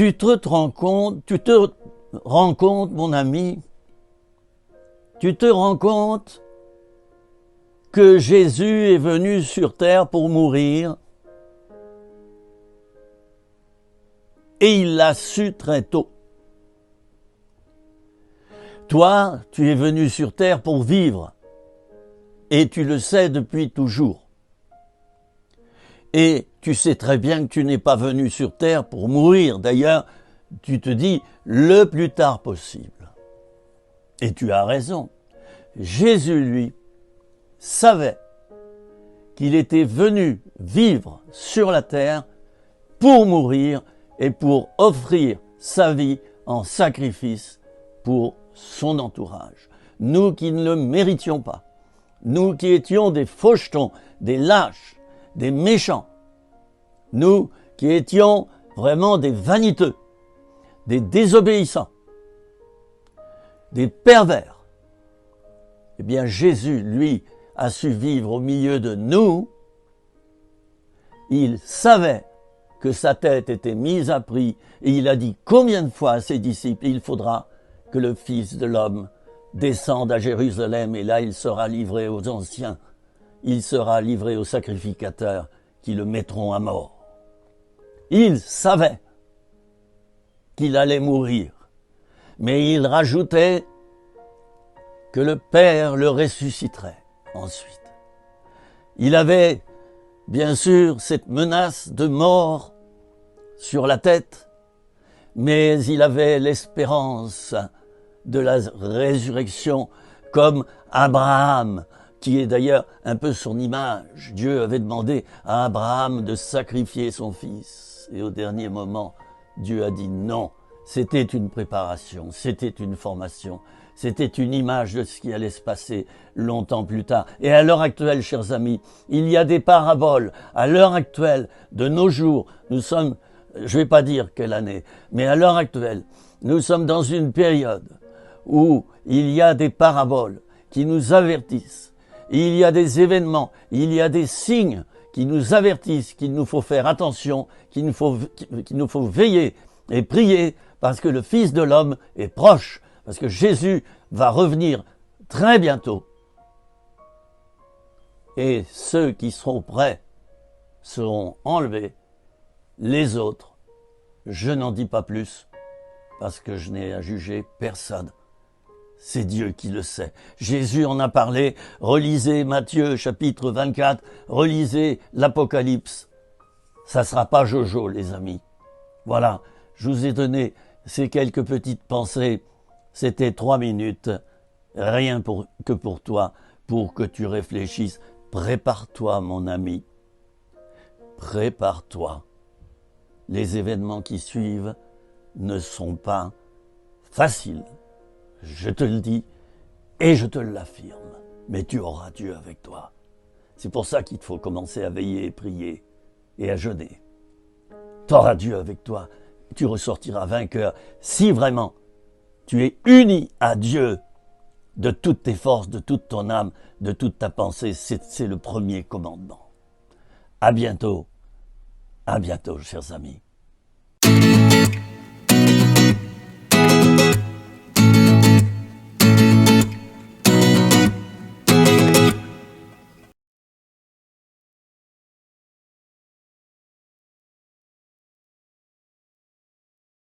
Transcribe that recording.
Tu te rends compte, mon ami, tu te rends compte que Jésus est venu sur terre pour mourir et il l'a su très tôt. Toi, tu es venu sur terre pour vivre et tu le sais depuis toujours. Et tu sais très bien que tu n'es pas venu sur terre pour mourir. D'ailleurs, tu te dis le plus tard possible. Et tu as raison. Jésus, lui, savait qu'il était venu vivre sur la terre pour mourir et pour offrir sa vie en sacrifice pour son entourage. Nous qui ne le méritions pas, nous qui étions des fauchetons, des lâches, des méchants, nous qui étions vraiment des vaniteux, des désobéissants, des pervers, eh bien Jésus, lui, a su vivre au milieu de nous. Il savait que sa tête était mise à prix et il a dit combien de fois à ses disciples, il faudra que le Fils de l'homme descende à Jérusalem et là il sera livré aux anciens, il sera livré aux sacrificateurs qui le mettront à mort. Il savait qu'il allait mourir, mais il rajoutait que le Père le ressusciterait ensuite. Il avait bien sûr cette menace de mort sur la tête, mais il avait l'espérance de la résurrection comme Abraham, qui est d'ailleurs un peu son image. Dieu avait demandé à Abraham de sacrifier son fils. Et au dernier moment, Dieu a dit non. C'était une préparation, c'était une formation, c'était une image de ce qui allait se passer longtemps plus tard. Et à l'heure actuelle, chers amis, il y a des paraboles. À l'heure actuelle, de nos jours, nous sommes, je ne vais pas dire quelle année, mais à l'heure actuelle, nous sommes dans une période où il y a des paraboles qui nous avertissent. Il y a des événements, il y a des signes qui nous avertissent qu'il nous faut faire attention, qu'il nous faut veiller et prier parce que le Fils de l'homme est proche, parce que Jésus va revenir très bientôt. Et ceux qui seront prêts seront enlevés, les autres, je n'en dis pas plus, parce que je n'ai à juger personne. C'est Dieu qui le sait. Jésus en a parlé. Relisez Matthieu chapitre 24, relisez l'Apocalypse. Ça ne sera pas Jojo, les amis. Voilà, je vous ai donné ces quelques petites pensées. C'était 3 minutes, rien que pour toi, pour que tu réfléchisses. Prépare-toi, mon ami. Prépare-toi. Les événements qui suivent ne sont pas faciles. Je te le dis et je te l'affirme, mais tu auras Dieu avec toi. C'est pour ça qu'il faut commencer à veiller et prier et à jeûner. Tu auras Dieu avec toi, tu ressortiras vainqueur si vraiment tu es uni à Dieu de toutes tes forces, de toute ton âme, de toute ta pensée. C'est le premier commandement. À bientôt, chers amis.